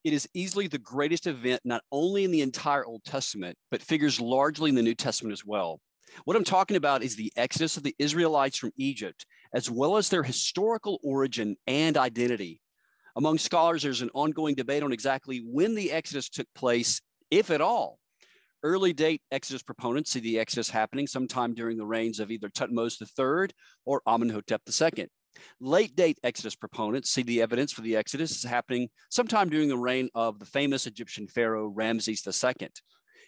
It is easily the greatest event, not only in the entire Old Testament, but figures largely in the New Testament as well. What I'm talking about is the exodus of the Israelites from Egypt, as well as their historical origin and identity. Among scholars, there's an ongoing debate on exactly when the exodus took place, if at all. Early date Exodus proponents see the Exodus happening sometime during the reigns of either Tutmosis III or Amenhotep II. Late date Exodus proponents see the evidence for the Exodus as happening sometime during the reign of the famous Egyptian pharaoh Ramses II.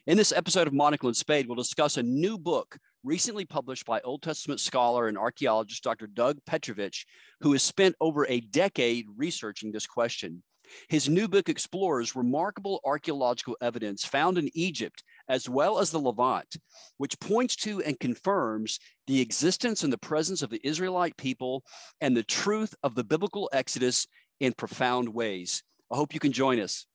In this episode of Monocle and Spade, we'll discuss a new book recently published by Old Testament scholar and archaeologist Dr. Dr Petrovich, who has spent over a decade researching this question. His new book explores remarkable archaeological evidence found in Egypt as well as the Levant, which points to and confirms the existence and the presence of the Israelite people and the truth of the biblical Exodus in profound ways. I hope you can join us.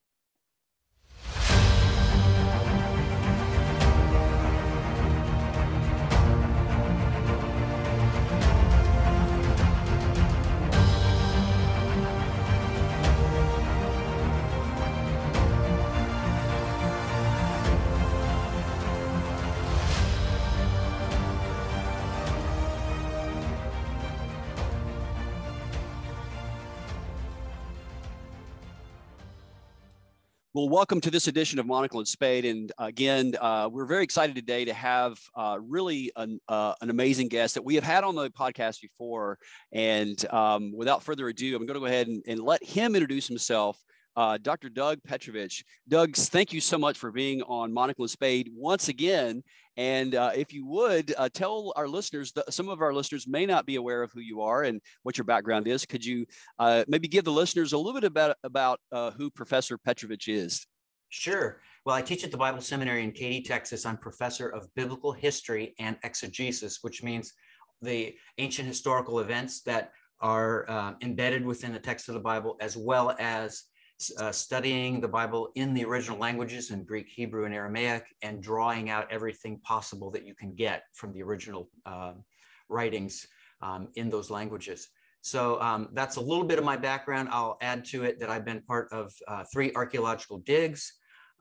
Well, welcome to this edition of Monocle and Spade. And again, we're very excited today to have really an amazing guest that we have had on the podcast before. And without further ado, I'm going to go ahead and let him introduce himself. Dr. Dr Petrovich. Doug, thank you so much for being on Monocle and Spade once again. And if you would tell our listeners, some of our listeners may not be aware of who you are and what your background is. Could you maybe give the listeners a little bit about who Professor Petrovich is? Sure. Well, I teach at the Bible Seminary in Katy, Texas. I'm professor of biblical history and exegesis, which means the ancient historical events that are embedded within the text of the Bible, as well as studying the Bible in the original languages in Greek, Hebrew, and Aramaic, and drawing out everything possible that you can get from the original writings in those languages. So that's a little bit of my background. I'll add to it that I've been part of 3 archaeological digs,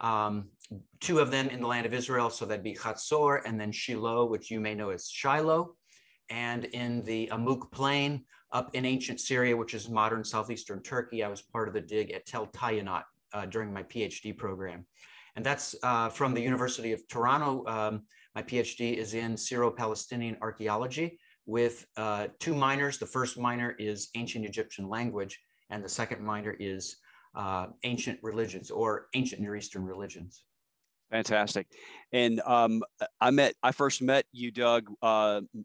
2 of them in the land of Israel. So that'd be Hatzor and then Shiloh, which you may know as Shiloh, and in the Amuk Plain up in ancient Syria, which is modern southeastern Turkey. I was part of the dig at Tel Tayanat during my PhD program. And that's from the University of Toronto. My PhD is in Syro-Palestinian archaeology with 2 minors. The first minor is ancient Egyptian language, and the second minor is ancient religions or ancient Near Eastern religions. Fantastic. And I first met you, Doug.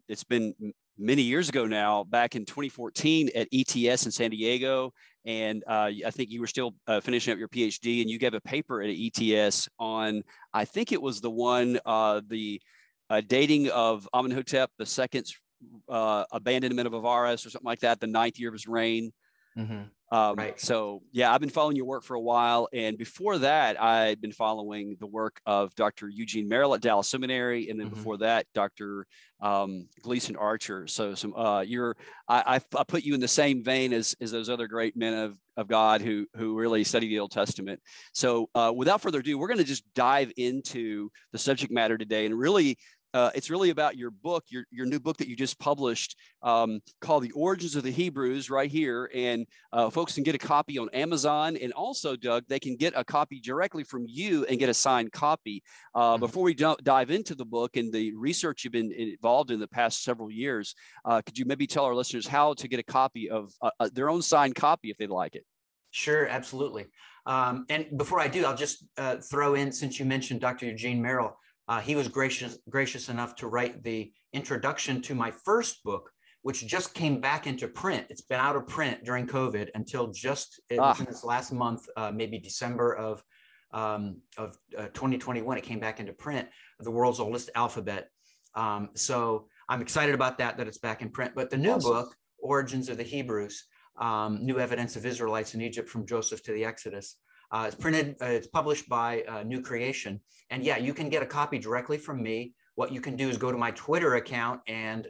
It's been many years ago now, back in 2014 at ETS in San Diego. And I think you were still finishing up your PhD, and you gave a paper at ETS on, I think it was the one, the dating of Amenhotep II's abandonment of Avaris or something like that, the 9th year of his reign. Mm-hmm. Right. So, yeah, I've been following your work for a while. And before that, I'd been following the work of Dr. Eugene Merrill at Dallas Seminary. And then before that, Dr. Gleason Archer. So I put you in the same vein as those other great men of God who really study the Old Testament. So without further ado, we're going to just dive into the subject matter today. And really, it's really about your book, your new book that you just published called The Origins of the Hebrews right here. And folks can get a copy on Amazon. And also, Doug, they can get a copy directly from you and get a signed copy. Before we dive into the book and the research you've been involved in the past several years, could you maybe tell our listeners how to get a copy of their own signed copy if they'd like it? Sure, absolutely. And before I do, I'll just throw in, since you mentioned Dr. Eugene Merrill, he was gracious enough to write the introduction to my first book, which just came back into print. It's been out of print during COVID until just within this last month, maybe December of 2021. It came back into print, The World's Oldest Alphabet. So I'm excited about that it's back in print. But the new book, Origins of the Hebrews, New Evidence of Israelites in Egypt from Joseph to the Exodus, it's printed, it's published by New Creation. And yeah, you can get a copy directly from me. What you can do is go to my Twitter account, and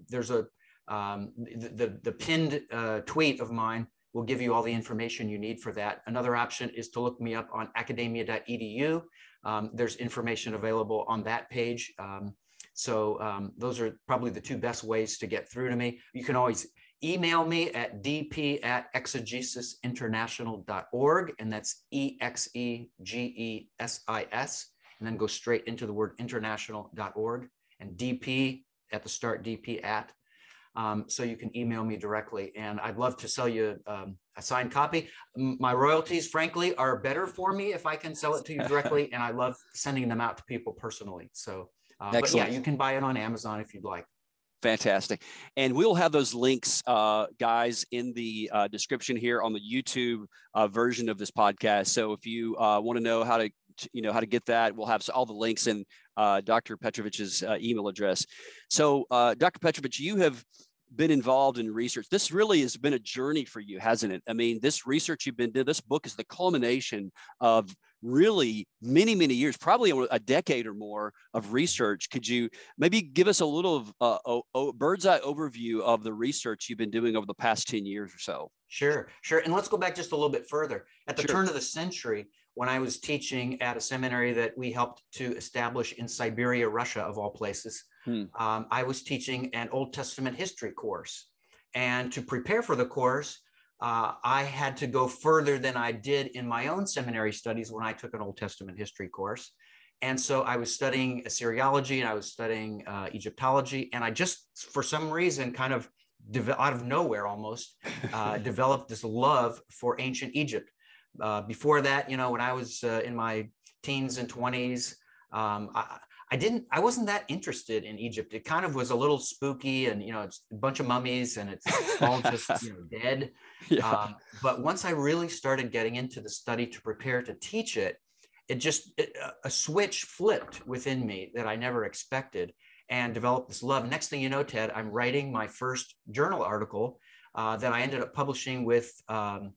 there's the pinned tweet of mine will give you all the information you need for that. Another option is to look me up on academia.edu. There's information available on that page. Those are probably the two best ways to get through to me. You can always email me at dp@exegesisinternational.org, and that's EXEGESIS, and then go straight into the word international.org, and DP at the start, DP at. So you can email me directly, and I'd love to sell you a signed copy. My royalties, frankly, are better for me if I can sell it to you directly, and I love sending them out to people personally. So, but yeah, you can buy it on Amazon if you'd like. Fantastic. And we'll have those links, guys, in the description here on the YouTube version of this podcast. So if you want to know how to get that, we'll have all the links in Dr. Petrovich's email address. So Dr. Petrovich, you have been involved in research. This really has been a journey for you, hasn't it? I mean, this research you've been doing, this book is the culmination of really many, many years, probably a decade or more of research. Could you maybe give us a little bird's eye overview of the research you've been doing over the past 10 years or so? Sure. And let's go back just a little bit further. At the turn of the century, when I was teaching at a seminary that we helped to establish in Siberia, Russia, of all places, I was teaching an Old Testament history course. And to prepare for the course, I had to go further than I did in my own seminary studies when I took an Old Testament history course. And so I was studying Assyriology, and I was studying Egyptology. And I just, for some reason, kind of out of nowhere almost, developed this love for ancient Egypt. Before that, when I was in my teens and 20s, I wasn't that interested in Egypt. It kind of was a little spooky, and it's a bunch of mummies, and it's all just dead. Yeah. But once I really started getting into the study to prepare to teach it, a switch flipped within me that I never expected, and developed this love. Next thing you know, Ted, I'm writing my first journal article that I ended up publishing with the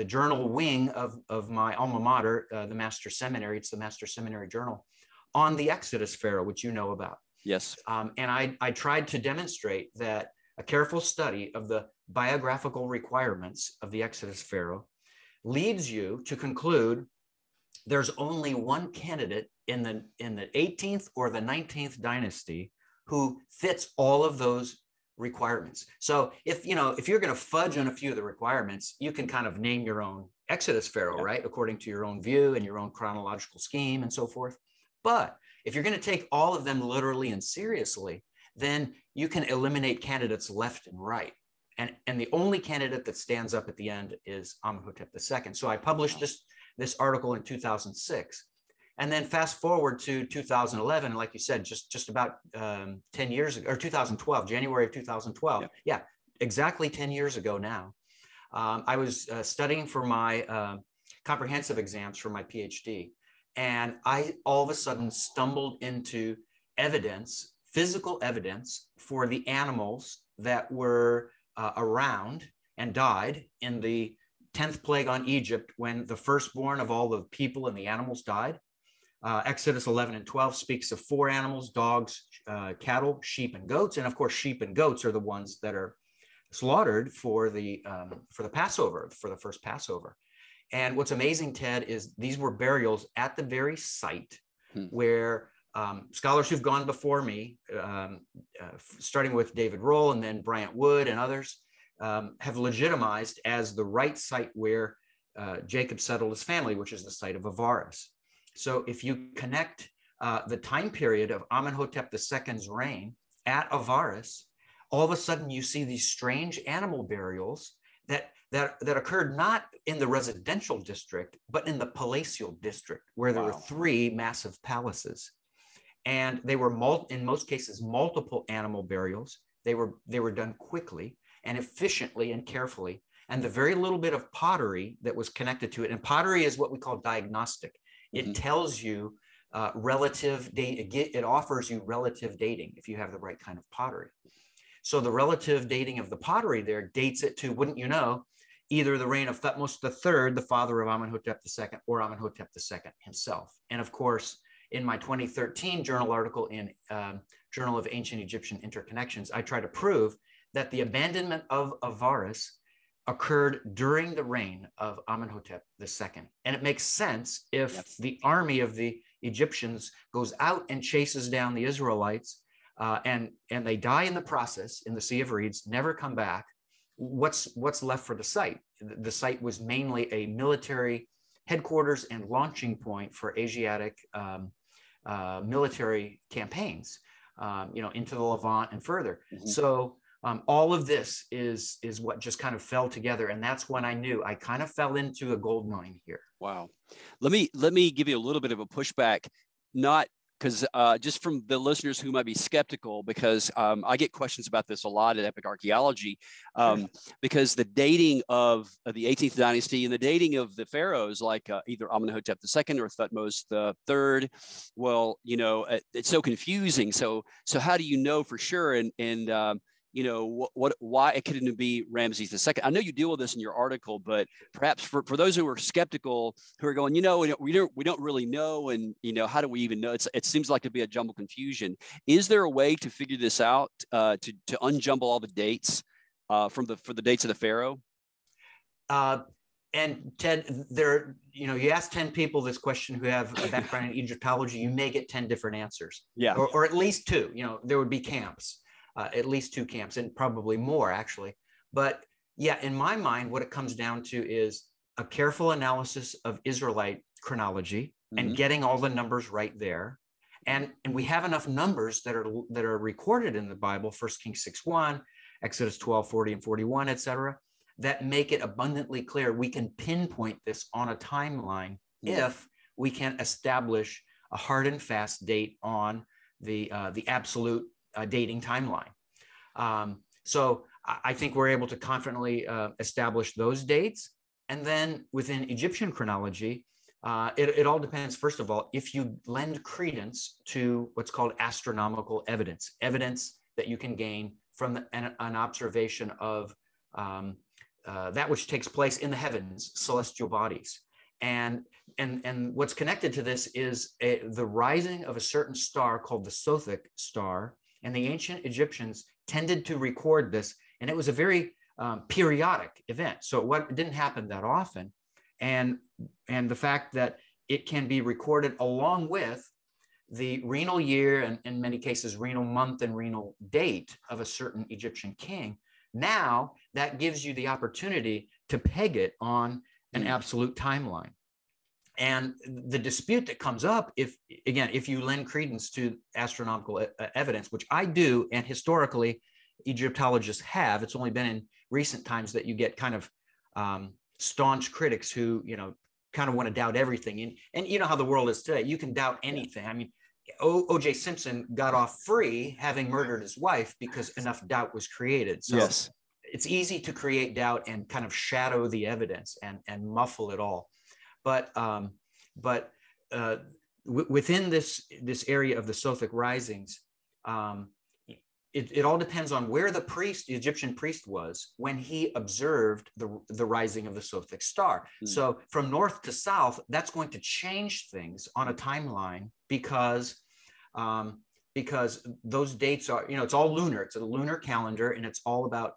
journal wing of my alma mater, the Master Seminary. It's the Master Seminary Journal, on the Exodus Pharaoh, which you know about. Yes. And I tried to demonstrate that a careful study of the biographical requirements of the Exodus Pharaoh leads you to conclude there's only one candidate in the 18th or the 19th dynasty who fits all of those requirements. So if you're going to fudge on a few of the requirements, you can kind of name your own Exodus Pharaoh, right, according to your own view and your own chronological scheme and so forth. But if you're going to take all of them literally and seriously, then you can eliminate candidates left and right. And the only candidate that stands up at the end is Amenhotep II. So I published this article in 2006. And then fast forward to 2011, like you said, just about 10 years ago, or 2012, January of 2012. Yeah, exactly 10 years ago now. I was studying for my comprehensive exams for my PhD. And I all of a sudden stumbled into evidence, physical evidence, for the animals that were around and died in the 10th plague on Egypt, when the firstborn of all the people and the animals died. Exodus 11 and 12 speaks of 4 animals: dogs, cattle, sheep, and goats. And of course, sheep and goats are the ones that are slaughtered for the Passover, for the first Passover. And what's amazing, Ted, is these were burials at the very site where scholars who've gone before me, starting with David Roll and then Bryant Wood and others, have legitimized as the right site where Jacob settled his family, which is the site of Avaris. So if you connect the time period of Amenhotep II's reign at Avaris, all of a sudden you see these strange animal burials that occurred not in the residential district, but in the palatial district, where there were 3 massive palaces. And they were, in most cases, multiple animal burials. They were done quickly and efficiently and carefully. And the very little bit of pottery that was connected to it, and pottery is what we call diagnostic. It tells you relative date. It offers you relative dating if you have the right kind of pottery. So the relative dating of the pottery there dates it to, wouldn't you know, either the reign of Thutmose III, the father of Amenhotep II, or Amenhotep II himself. And of course, in my 2013 journal article in Journal of Ancient Egyptian Interconnections, I try to prove that the abandonment of Avaris occurred during the reign of Amenhotep II. And it makes sense if the army of the Egyptians goes out and chases down the Israelites, and they die in the process in the Sea of Reeds, never come back. What's left for the site? The site was mainly a military headquarters and launching point for Asiatic military campaigns, into the Levant and further. Mm-hmm. So all of this is what just kind of fell together, and that's when I knew I kind of fell into a gold mine here. Wow. Let me give you a little bit of a pushback, not because just from the listeners who might be skeptical, because I get questions about this a lot at Epic Archaeology, because the dating of the 18th dynasty and the dating of the pharaohs, like either Amenhotep II or Thutmose III, well, it's so confusing. So how do you know for sure? And why it couldn't be Ramses II? I know you deal with this in your article, but perhaps for those who are skeptical, who are going, we don't really know, and how do we even know? It seems like to be a jumble confusion. Is there a way to figure this out, to unjumble all the dates for the dates of the pharaoh? And Ted, you ask 10 people this question who have a background in Egyptology, you may get 10 different answers. Yeah, or at least two. There would be camps. At least two camps, and probably more actually. But yeah, in my mind, what it comes down to is a careful analysis of Israelite chronology, mm-hmm. and getting all the numbers right there. And we have enough numbers that are recorded in the Bible, 1 Kings 6:1, Exodus 12:40 and 41, etc., that make it abundantly clear we can pinpoint this on a timeline, mm-hmm. if we can establish a hard and fast date on the absolute dating timeline. So I think we're able to confidently establish those dates. And then within Egyptian chronology, it all depends, first of all, if you lend credence to what's called astronomical evidence that you can gain from an observation of that which takes place in the heavens, celestial bodies. And what's connected to this is the rising of a certain star called the Sothic star. And the ancient Egyptians tended to record this, and it was a very periodic event. So it didn't happen that often. And the fact that it can be recorded along with the renal year, and in many cases, renal month and renal date of a certain Egyptian king, now that gives you the opportunity to peg it on an absolute timeline. And the dispute that comes up, if you lend credence to astronomical evidence, which I do, and historically Egyptologists have, it's only been in recent times that you get kind of staunch critics who, kind of want to doubt everything. And you know how the world is today. You can doubt anything. I mean, O.J. Simpson got off free having murdered his wife because enough doubt was created. So yes, it's easy to create doubt and kind of shadow the evidence and muffle it all. But within this area of the Sothic risings, it all depends on where the Egyptian priest was when he observed the rising of the Sothic star. Mm. So from north to south, that's going to change things on a timeline because those dates are, it's all lunar. It's a lunar calendar, and it's all about,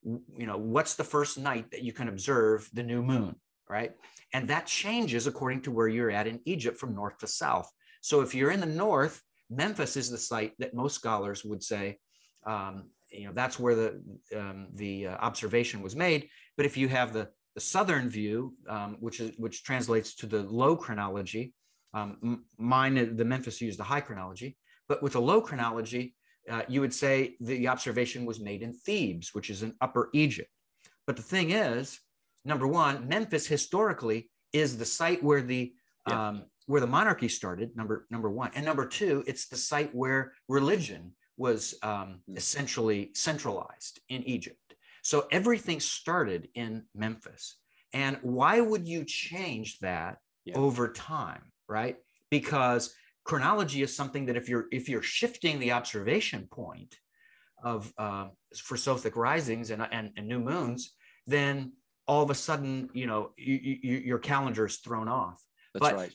what's the first night that you can observe the new moon, right? And that changes according to where you're at in Egypt from north to south. So if you're in the north, Memphis is the site that most scholars would say, that's where the observation was made. But if you have the southern view, which translates to the low chronology, the Memphis used the high chronology, but with the low chronology, you would say the observation was made in Thebes, which is in Upper Egypt. But the thing is, number one, Memphis historically is the site where the monarchy started, number one. And number two, it's the site where religion was essentially centralized in Egypt. So everything started in Memphis. And why would you change that over time, right? Because chronology is something that if you're shifting the observation point of for Sothic risings and new moons, then all of a sudden, your calendar is thrown off. That's right.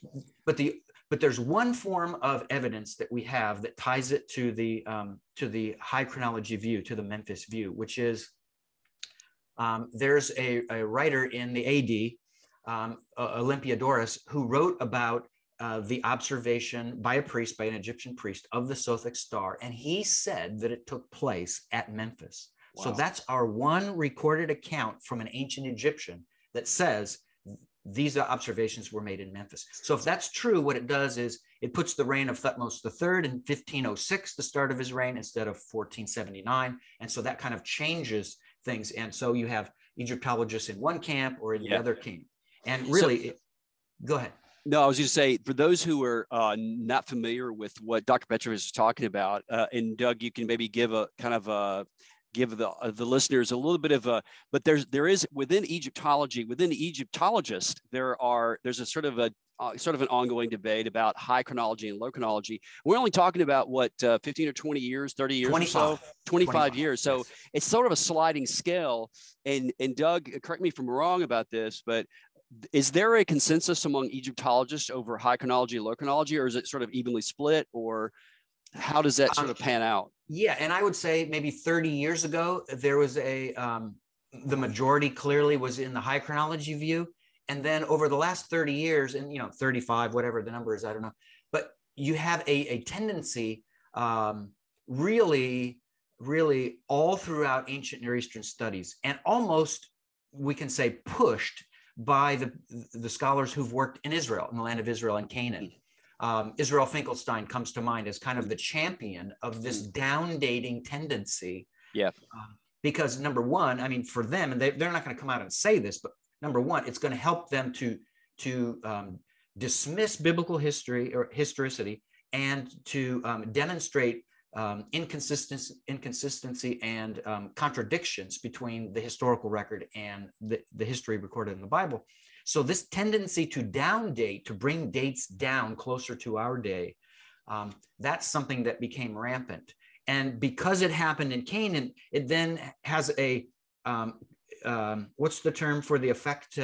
But there's one form of evidence that we have that ties it to the high chronology view, to the Memphis view, which is there's a writer in the AD, Olympiodorus, who wrote about the observation by an Egyptian priest of the Sothic star. And he said that it took place at Memphis. Wow. So that's our one recorded account from an ancient Egyptian that says these observations were made in Memphis. So if that's true, what it does is it puts the reign of Thutmose III in 1506, the start of his reign, instead of 1479. And so that kind of changes things. And so you have Egyptologists in one camp or in the other camp. And really, go ahead. No, I was going to say, for those who are not familiar with what Dr. Petrovich is talking about, and Doug, you can maybe give a kind of give the listeners a little bit of a, but there is within Egyptology, within the Egyptologist, there's a sort of an ongoing debate about high chronology and low chronology. We're only talking about what 15 or 20 years, 30 years 25. Or so, 25 years. So yes. It's sort of a sliding scale. And Doug, correct me if I'm wrong about this, but is there a consensus among Egyptologists over high chronology and low chronology, or is it sort of evenly split, or how does that sort of pan out? Yeah, and I would say maybe 30 years ago, there was the majority clearly was in the high chronology view. And then over the last 30 years, and 35, whatever the number is, I don't know, but you have a tendency really all throughout ancient Near Eastern studies, and almost, we can say, pushed by the scholars who've worked in Israel, in the land of Israel and Canaan. Israel Finkelstein comes to mind as kind of the champion of this down-dating tendency. Yeah. Because number one, I mean, for them, and they're not going to come out and say this, but number one, it's going to help them to dismiss biblical history or historicity, and to demonstrate inconsistency and contradictions between the historical record and the history recorded in the Bible. So this tendency to down date, to bring dates down closer to our day, that's something that became rampant. And because it happened in Canaan, it then has a, what's the term for the effect?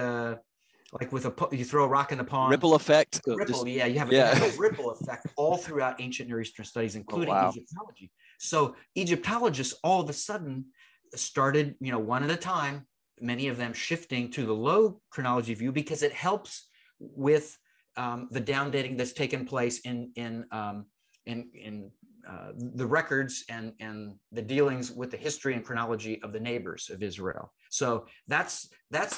Like you throw a rock in the pond. Ripple effect. Ripple, yeah. You have a ripple effect all throughout ancient Near Eastern studies, including Egyptology. So Egyptologists all of a sudden started, one at a time, many of them shifting to the low chronology view, because it helps with the down dating that's taken place in the records and the dealings with the history and chronology of the neighbors of Israel. So that's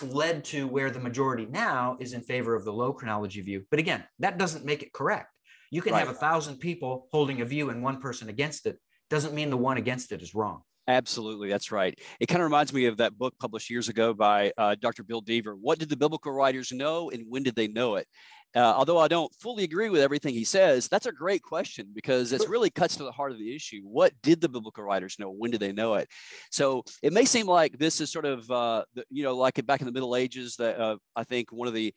led to where the majority now is in favor of the low chronology view. But again, that doesn't make it correct. You can have 1,000 people holding a view and one person against it. Doesn't mean the one against it is wrong. Absolutely. That's right. It kind of reminds me of that book published years ago by Dr. Bill Deaver. What did the biblical writers know, and when did they know it? Although I don't fully agree with everything he says, that's a great question, because it really cuts to the heart of the issue. What did the biblical writers know? When did they know it? So it may seem like this is sort of, like back in the Middle Ages, that I think one of the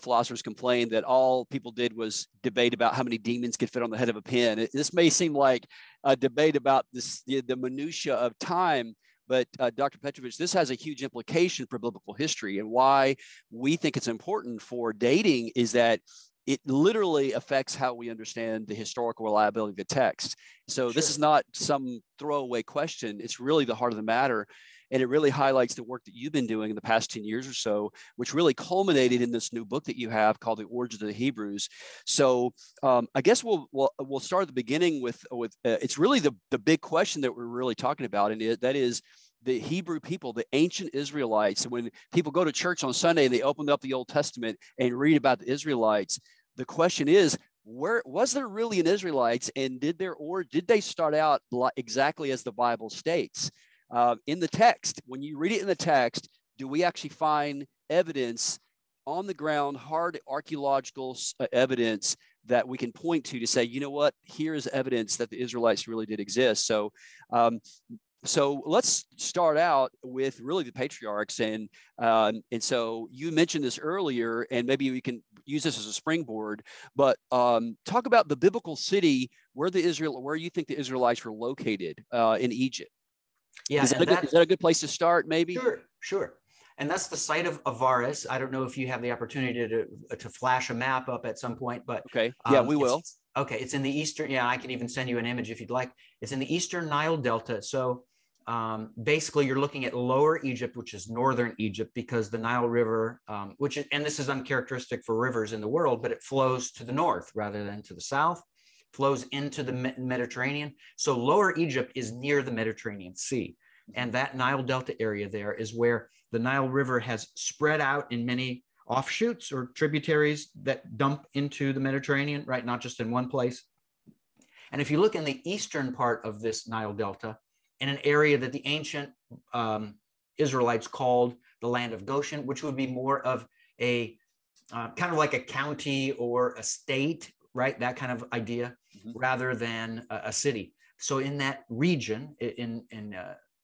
philosophers complained that all people did was debate about how many demons could fit on the head of a pin. This may seem like a debate about the minutia of time, but Dr. Petrovich, this has a huge implication for biblical history, and why we think it's important for dating is that it literally affects how we understand the historical reliability of the text. So This is not some throwaway question. It's really the heart of the matter. And it really highlights the work that you've been doing in the past 10 years or so, which really culminated in this new book that you have called The Origins of the Hebrews. So I guess we'll start at the beginning with it's really the big question that we're really talking about, and that is the Hebrew people, the ancient Israelites. And when people go to church on Sunday and they open up the Old Testament and read about the Israelites, the question is, where was there really an Israelites, and did they start out exactly as the Bible states? In the text, when you read it in the text, do we actually find evidence on the ground, hard archaeological evidence that we can point to say, you know what, here is evidence that the Israelites really did exist? So let's start out with really the patriarchs. And so you mentioned this earlier, and maybe we can use this as a springboard, but talk about the biblical city where you think the Israelites were located in Egypt. Yeah, is that a good place to start, maybe? Sure. And that's the site of Avaris. I don't know if you have the opportunity to flash a map up at some point, but okay, yeah, we will. It's in the eastern. Yeah, I can even send you an image if you'd like. It's in the eastern Nile Delta. So basically you're looking at Lower Egypt, which is northern Egypt, because the Nile River, which is, and this is uncharacteristic for rivers in the world, but it flows to the north rather than to the south, flows into the Mediterranean. So Lower Egypt is near the Mediterranean Sea. And that Nile Delta area there is where the Nile River has spread out in many offshoots or tributaries that dump into the Mediterranean, right? Not just in one place. And if you look in the eastern part of this Nile Delta, in an area that the ancient Israelites called the land of Goshen, which would be more of a kind of like a county or a state, right? That kind of idea, rather than a city. So in that region, in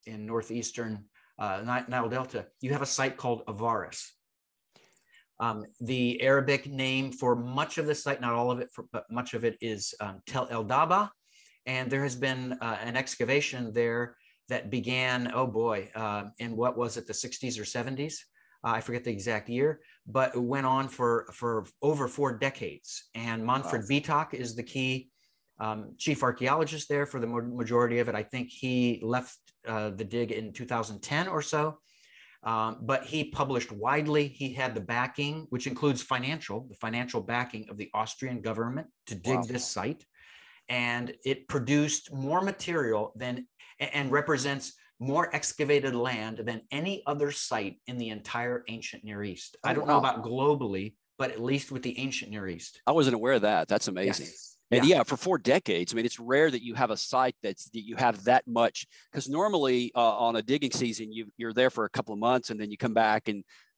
northeastern Nile Delta, you have a site called Avaris. The Arabic name for much of the site, not all of it, but much of it, is Tel El Daba. And there has been an excavation there that began, oh boy, in what was it, the 60s or 70s? I forget the exact year, but it went on for over 4 decades. And Manfred Vitak is the key chief archaeologist there for the majority of it. I think he left the dig in 2010 or so. But he published widely. He had the backing, which includes the financial backing of the Austrian government to dig this site. And it produced more material than, and represents more excavated land than any other site in the entire ancient Near East. I don't know about globally, but at least with the ancient Near East. I wasn't aware of that. That's amazing. Yes. And yeah, for 4 decades, I mean, it's rare that you have a site that you have that much, because normally on a digging season, you're there for a couple of months and then you come back,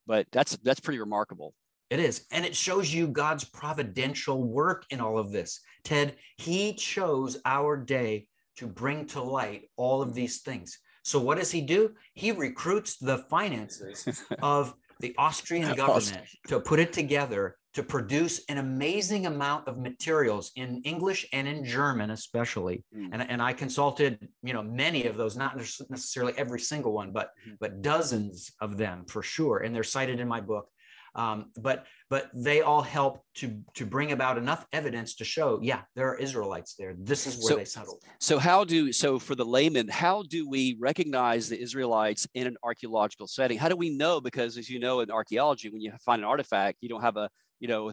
but that's pretty remarkable. It is. And it shows you God's providential work in all of this. Ted, he chose our day to bring to light all of these things. So what does he do? He recruits the finances of the Austrian government to put it together to produce an amazing amount of materials in English and in German, especially. And I consulted, many of those, not necessarily every single one, but dozens of them for sure. And they're cited in my book. But they all help to bring about enough evidence to show, there are Israelites there. This is where they settled. So for the layman, how do we recognize the Israelites in an archaeological setting? How do we know? Because as you know, in archaeology, when you find an artifact, you don't have a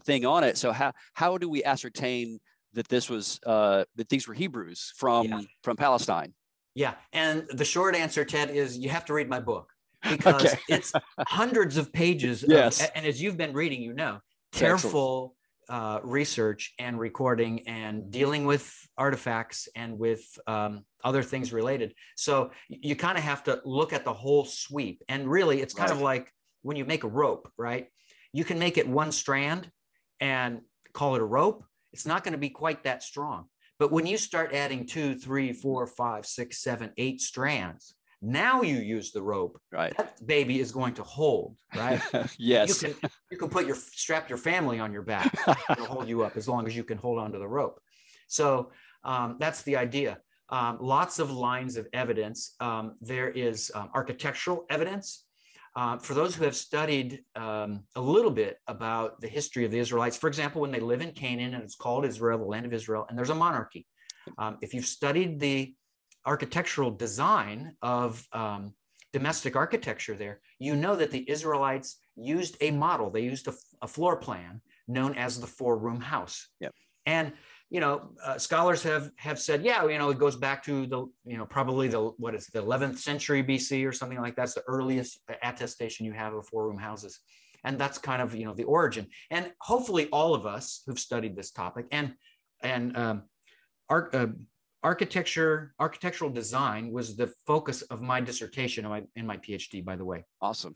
thing on it. So how do we ascertain that this was that these were Hebrews from Palestine? Yeah, and the short answer, Ted, is you have to read my book, because it's hundreds of pages. And as you've been reading, careful research and recording and dealing with artifacts and with other things related. So you kind of have to look at the whole sweep. And really, it's kind of like when you make a rope, right? You can make it one strand and call it a rope. It's not going to be quite that strong. But when you start adding 2, 3, 4, 5, 6, 7, 8 strands, now you use the rope. Right. That baby is going to hold, right? Yes. You can strap your family on your back to hold you up, as long as you can hold onto the rope. So that's the idea. Lots of lines of evidence. There is architectural evidence. For those who have studied a little bit about the history of the Israelites, for example, when they live in Canaan, and it's called Israel, the land of Israel, and there's a monarchy. If you've studied the architectural design of domestic architecture there, you know that the Israelites used a model. They used a floor plan known as the 4-room house. Yep. And scholars have said, it goes back to the, probably the 11th century BC or something like that. That's the earliest attestation you have of 4-room houses. And that's kind of, the origin. And hopefully all of us who've studied this topic and architectural design was the focus of my dissertation in my PhD, by the way. Awesome.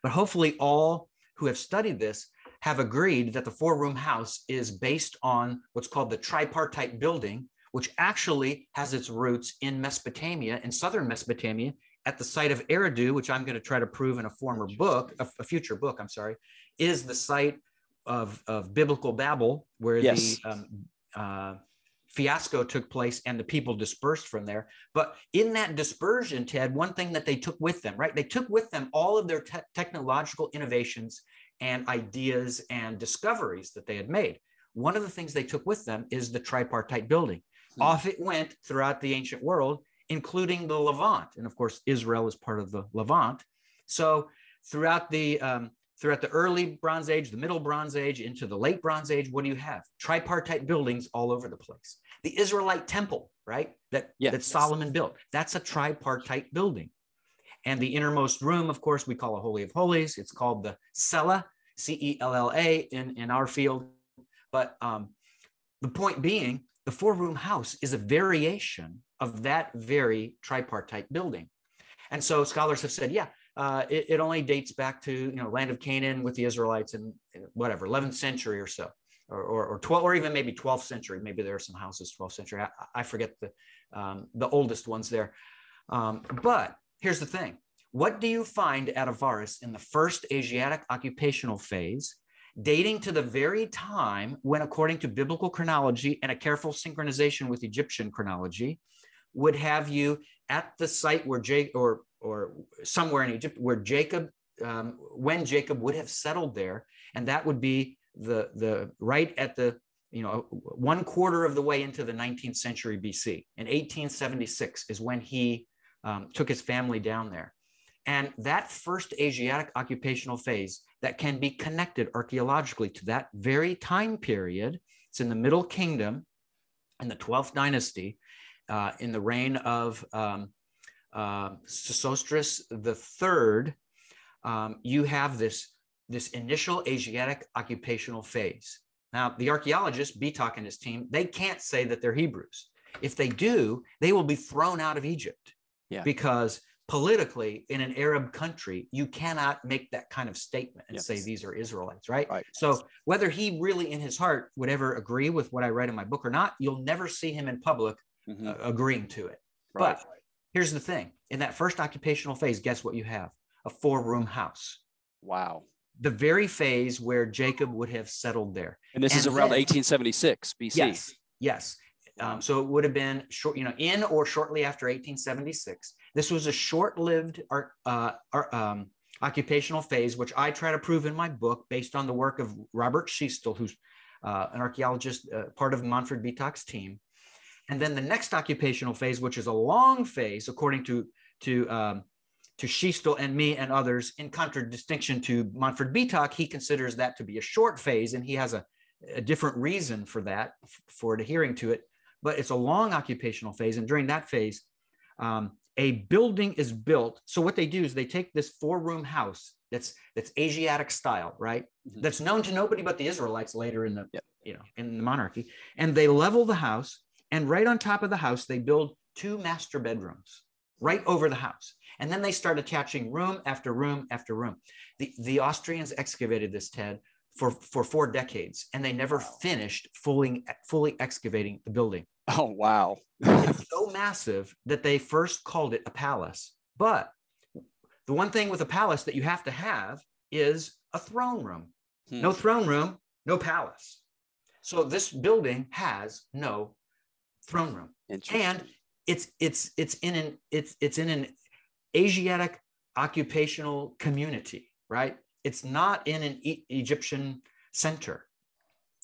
But hopefully all who have studied this have agreed that the 4-room house is based on what's called the tripartite building, which actually has its roots in Mesopotamia, in southern Mesopotamia, at the site of Eridu, which I'm going to try to prove in a future book, is the site of biblical Babel, where the fiasco took place and the people dispersed from there. But in that dispersion, Ted, one thing that they took with them, right? They took with them all of their technological innovations and ideas and discoveries that they had made. One of the things they took with them is the tripartite building. Off it went throughout the ancient world, including the Levant. And of course, Israel is part of the Levant. So throughout the early Bronze Age, the Middle Bronze Age, into the Late Bronze Age, what do you have? Tripartite buildings all over the place. The Israelite temple, right? That Solomon built. That's a tripartite building. And the innermost room, of course, we call a Holy of Holies. It's called the Cella, C-E-L-L-A in our field. But the point being, the four-room house is a variation of that very tripartite building. And so scholars have said, it only dates back to land of Canaan with the Israelites in whatever 11th century or so, or 12, or even maybe 12th century. Maybe there are some houses 12th century. I forget the oldest ones there. But here's the thing: what do you find at Avaris in the first Asiatic occupational phase, dating to the very time when, according to biblical chronology and a careful synchronization with Egyptian chronology, would have you at the site where or somewhere in Egypt where Jacob, when Jacob would have settled there, and that would be the right at the 1/4 of the way into the 19th century BC. In 1876 is when he took his family down there. And that first Asiatic occupational phase that can be connected archaeologically to that very time period, it's in the Middle Kingdom in the 12th dynasty, in the reign of Sesostris III. You have this initial Asiatic occupational phase. Now, the archaeologist, Bitok and his team, they can't say that they're Hebrews. If they do, they will be thrown out of Egypt. Because politically, in an Arab country, you cannot make that kind of statement and say these are Israelites, right? So whether he really in his heart would ever agree with what I write in my book or not, you'll never see him in public agreeing to it. But here's the thing: in that first occupational phase, guess what you have? A four-room house. Wow. The very phase where Jacob would have settled there. And this is around 1876 BC. Yes. So it would have been short, in or shortly after 1876. This was a short-lived occupational phase, which I try to prove in my book based on the work of Robert Schiestel, who's an archaeologist, part of Manfred Bitok's team. And then the next occupational phase, which is a long phase, according to Schiestel and me and others, in contradistinction to Manfred Bitok, he considers that to be a short phase, and he has a different reason for that, for adhering to it. But it's a long occupational phase, and during that phase, a building is built. So what they do is they take this four-room house that's Asiatic style, right? That's known to nobody but the Israelites later in the in the monarchy, and they level the house, and right on top of the house they build two master bedrooms right over the house, and then they start attaching room after room after room. The Austrians excavated this, Ted, for 4 decades, and they never finished fully excavating the building. Oh, wow. It's so massive that they first called it a palace. But the one thing with a palace that you have to have is a throne room. No throne room, no palace. So this building has no throne room. And it's in an Asiatic occupational community, right? It's not in an Egyptian center.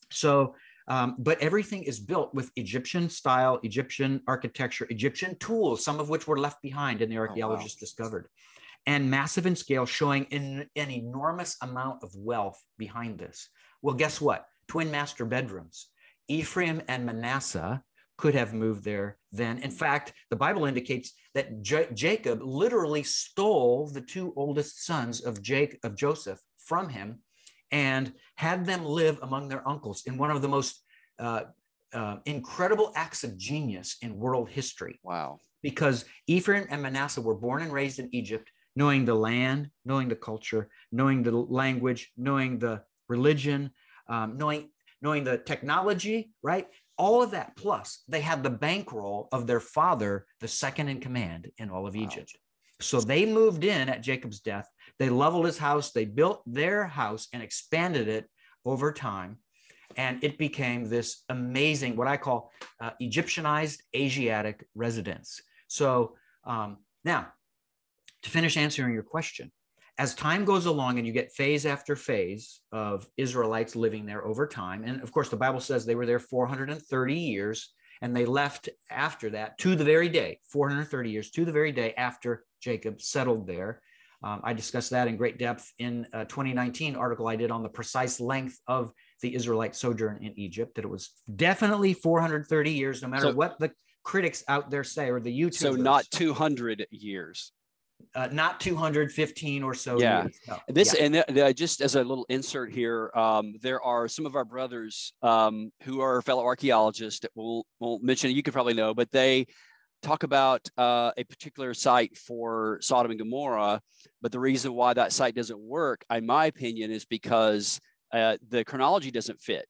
So, but everything is built with Egyptian style, Egyptian architecture, Egyptian tools, some of which were left behind and the archaeologists discovered, and massive in scale, showing an enormous amount of wealth behind this. Well, guess what? Twin master bedrooms. Ephraim and Manasseh could have moved there then. In fact, the Bible indicates that Jacob literally stole the 2 oldest sons of Joseph from him and had them live among their uncles in one of the most incredible acts of genius in world history. Wow. Because Ephraim and Manasseh were born and raised in Egypt, knowing the land, knowing the culture, knowing the language, knowing the religion, knowing the technology, right? All of that. Plus, they had the bankroll of their father, the second in command in all of Egypt. So they moved in at Jacob's death. They leveled his house. They built their house and expanded it over time. And it became this amazing, what I call Egyptianized Asiatic residence. So now, to finish answering your question, as time goes along and you get phase after phase of Israelites living there over time, and of course the Bible says they were there 430 years, And they left after that to the very day, 430 years, to the very day after Jacob settled there. I discussed that in great depth in a 2019 article I did on the precise length of the Israelite sojourn in Egypt, that it was definitely 430 years, no matter what the critics out there say, or the YouTubers. So not 200 years. Not 215 or so years. No. And just as a little insert here, there are some of our brothers who are fellow archaeologists that won't mention, you could probably know, but they talk about a particular site for Sodom and Gomorrah. But the reason why that site doesn't work, in my opinion, is because the chronology doesn't fit.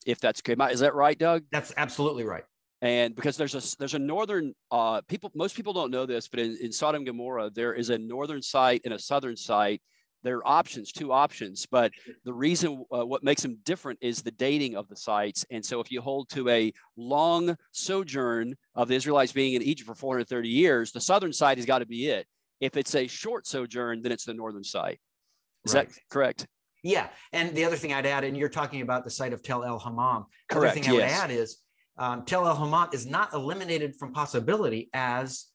If that's good, is that right, Doug? That's absolutely right. And because there's a northern most people don't know this, but in Sodom and Gomorrah, there is a northern site and a southern site. There are two options, but the reason what makes them different is the dating of the sites. And so if you hold to a long sojourn of the Israelites being in Egypt for 430 years, the southern site has got to be it. If it's a short sojourn, then it's the northern site. Is that correct? Yeah. And the other thing I'd add, and you're talking about the site of Tel El Hammam. The Correct. other thing I would add is Tel El Hammam is not eliminated from possibility as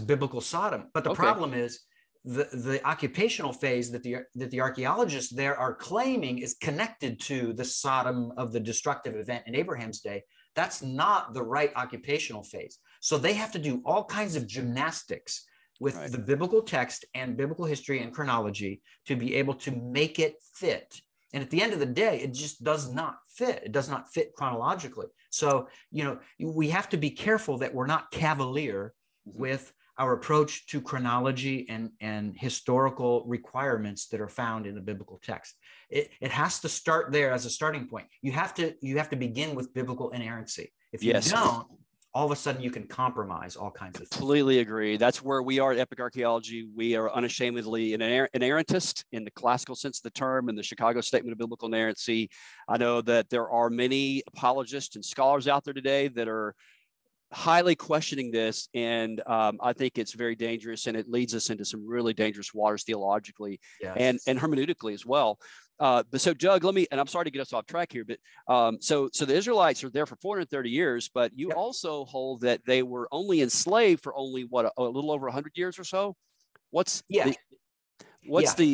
biblical Sodom. But the problem is the occupational phase that the archaeologists there are claiming is connected to the Sodom of the destructive event in Abraham's day. That's not the right occupational phase. So they have to do all kinds of gymnastics with the biblical text and biblical history and chronology to be able to make it fit. And at the end of the day, it just does not fit. It does not fit chronologically. So, we have to be careful that we're not cavalier with our approach to chronology and historical requirements that are found in the biblical text. It has to start there as a starting point. You have to begin with biblical inerrancy. If you don't, all of a sudden you can compromise all kinds of things. Completely agree. That's where we are at Epic Archaeology. We are unashamedly an inerrantist in the classical sense of the term, in the Chicago Statement of Biblical Inerrancy. I know that there are many apologists and scholars out there today that are highly questioning this, and I think it's very dangerous, and it leads us into some really dangerous waters theologically and hermeneutically as well. But so, Doug, and I'm sorry to get us off track here, but so the Israelites are there for 430 years, but you also hold that they were only enslaved for only a little over 100 years or so. What's the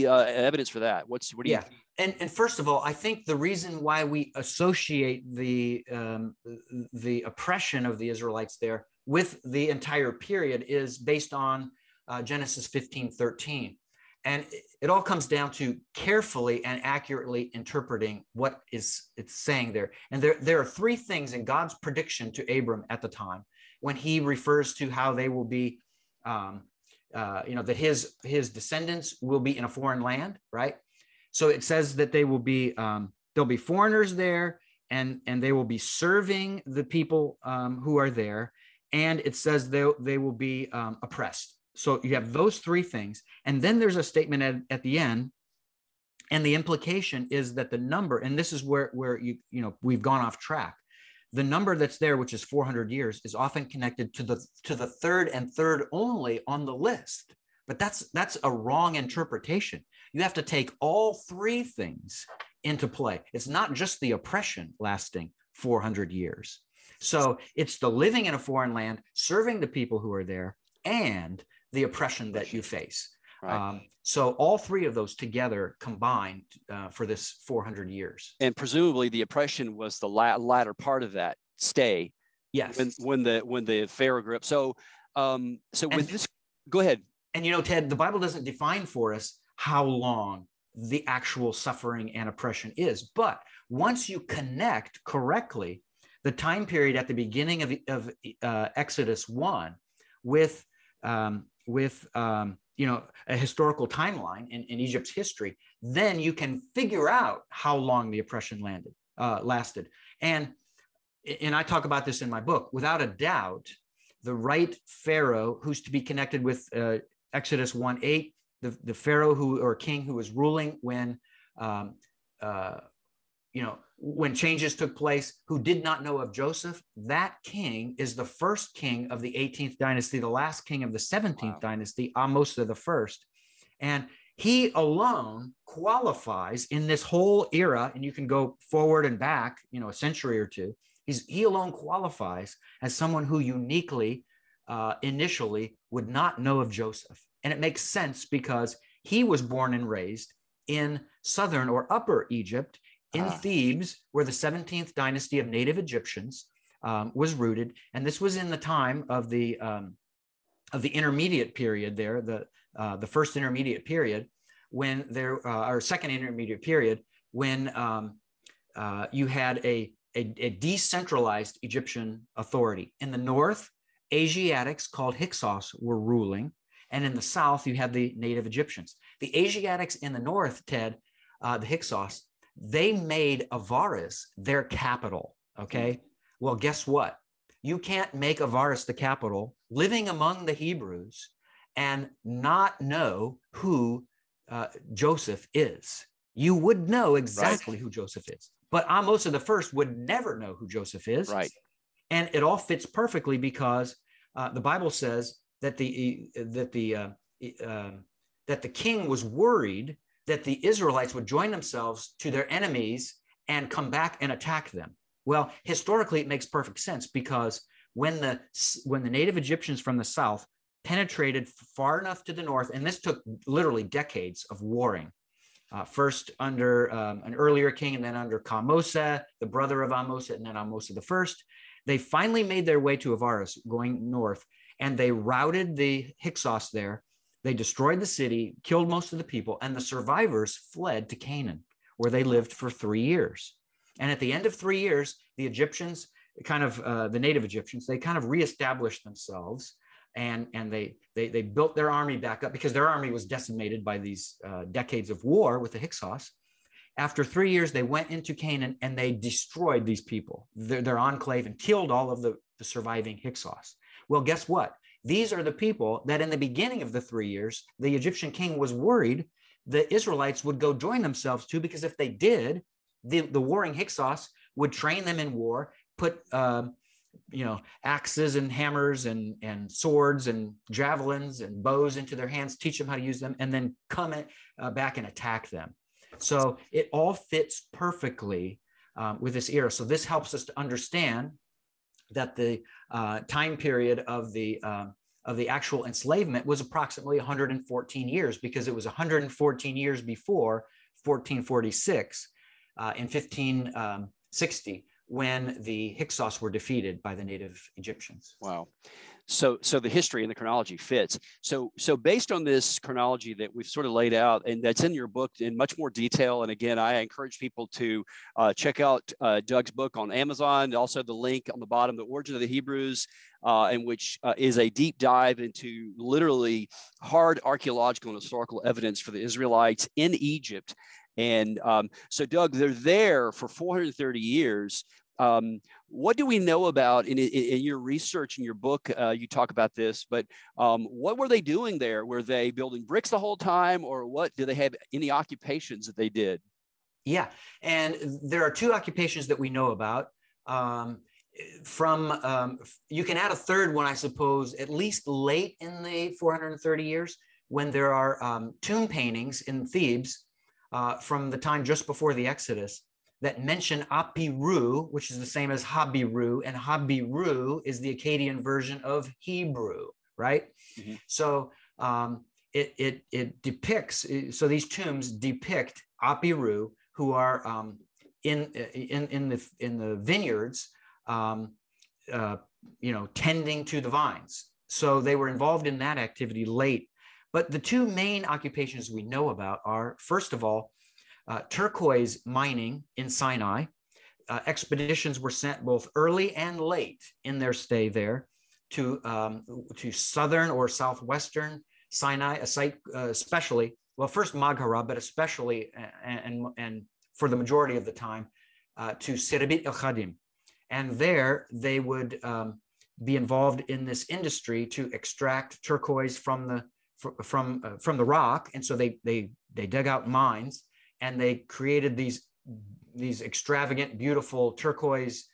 evidence for that? What do you? And first of all, I think the reason why we associate the oppression of the Israelites there with the entire period is based on Genesis 15:13. And it all comes down to carefully and accurately interpreting what it's saying there. And there are three things in God's prediction to Abram at the time when he refers to how they will be, that his descendants will be in a foreign land, right? So it says that they will be, there'll be foreigners there, and they will be serving the people who are there. And it says they will be oppressed. So you have those three things. And then there's a statement at the end. And the implication is that the number, and this is where we've gone off track. The number that's there, which is 400 years, is often connected to the third and third only on the list. But that's a wrong interpretation. You have to take all three things into play. It's not just the oppression lasting 400 years. So it's the living in a foreign land, serving the people who are there, and the oppression that you face. Right. So all three of those together combined for this 400 years. And presumably the oppression was the latter part of that stay. Yes. When the Pharaoh grew up. So with this, go ahead. And Ted, the Bible doesn't define for us how long the actual suffering and oppression is. But once you connect correctly the time period at the beginning of Exodus 1 with a historical timeline in Egypt's history, then you can figure out how long the oppression lasted. And I talk about this in my book. Without a doubt, the right Pharaoh, who's to be connected with Exodus 1:8, the Pharaoh or king who was ruling when changes took place, who did not know of Joseph, that king is the first king of the 18th dynasty, the last king of the 17th dynasty, Amos the first. And he alone qualifies in this whole era, and you can go forward and back, a century or two, He alone qualifies as someone who uniquely, initially would not know of Joseph. And it makes sense because he was born and raised in southern or upper Egypt, in Thebes, where the 17th dynasty of native Egyptians was rooted. And this was in the time of the intermediate period there, the first intermediate period, when there, or second intermediate period, when you had a decentralized Egyptian authority. In the north, Asiatics called Hyksos were ruling. And in the south, you had the native Egyptians. The Asiatics in the north, Ted, the Hyksos, they made Avaris their capital, okay? Well, guess what? You can't make Avaris the capital living among the Hebrews and not know who Joseph is. You would know exactly who Joseph is. But Amos the first would never know who Joseph is. Right. And it all fits perfectly because the Bible says that the king was worried that the Israelites would join themselves to their enemies and come back and attack them. Well, historically, it makes perfect sense because when the native Egyptians from the south penetrated far enough to the north, and this took literally decades of warring, first under an earlier king, and then under Kamose, the brother of Amos, and then Amos the first, they finally made their way to Avaris, going north, and they routed the Hyksos there. They destroyed the city, killed most of the people, and the survivors fled to Canaan, where they lived for 3 years. And at the end of 3 years, the Egyptians, the native Egyptians, they kind of reestablished themselves, and they built their army back up because their army was decimated by these decades of war with the Hyksos. After 3 years, they went into Canaan and they destroyed these people, their enclave, and killed all of the surviving Hyksos. Well, guess what? These are the people that in the beginning of the 3 years, the Egyptian king was worried the Israelites would go join themselves to, because if they did, the warring Hyksos would train them in war, put axes and hammers and swords and javelins and bows into their hands, teach them how to use them, and then come back and attack them. So it all fits perfectly with this era. So this helps us to understand that the time period of the actual enslavement was approximately 114 years, because it was 114 years before 1446 in 1560, when the Hyksos were defeated by the native Egyptians. Wow. So the history and the chronology fits. So based on this chronology that we've sort of laid out, and that's in your book in much more detail. And again, I encourage people to check out Doug's book on Amazon. Also the link on the bottom, The Origin of the Hebrews, in which is a deep dive into literally hard archaeological and historical evidence for the Israelites in Egypt. And so Doug, they're there for 430 years. What do we know about in your research, in your book? You talk about this, but what were they doing there? Were they building bricks the whole time, or what? Do they have any occupations that they did? Yeah, and there are two occupations that we know about. You can add a third one, I suppose, at least late in the 430 years, when there are tomb paintings in Thebes from the time just before the Exodus that mention Apiru, which is the same as Habiru, and Habiru is the Akkadian version of Hebrew, right? Mm-hmm. So it depicts, so these tombs depict Apiru, who are in the vineyards, tending to the vines. So they were involved in that activity late. But the two main occupations we know about are, first of all, turquoise mining in Sinai. Expeditions were sent both early and late in their stay there to southern or southwestern Sinai, a site especially, well, first Maghreb, but especially and for the majority of the time to Sirbit el-Khadim. And there they would be involved in this industry to extract turquoise from the rock. And so they dug out mines, and they created these extravagant, beautiful turquoise,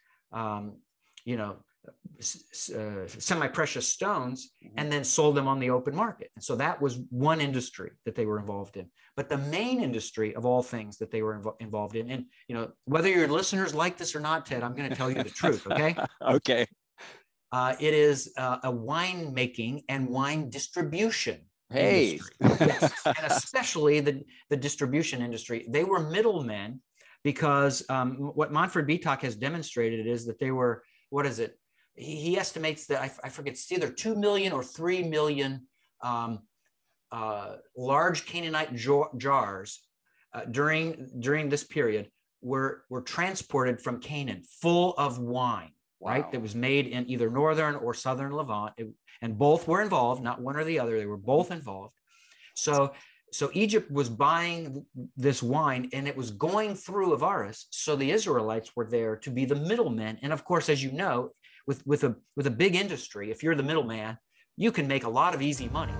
semi-precious stones and then sold them on the open market. And so that was one industry that they were involved in. But the main industry of all things that they were involved in, and whether your listeners like this or not, Ted, I'm going to tell you the truth, okay? Okay. It is a wine making and wine distribution industry. Yes, and especially the distribution industry. They were middlemen because what Manfred Bitoch has demonstrated is that they were, what is it? He estimates that, I forget, it's either 2 million or 3 million large Canaanite jars during this period were transported from Canaan full of wine. Wow. Right? That was made in either northern or southern Levant. And both were involved, not one or the other. They were both involved. So Egypt was buying this wine and it was going through Avaris. So the Israelites were there to be the middlemen. And of course, as you know, with a big industry, if you're the middleman, you can make a lot of easy money.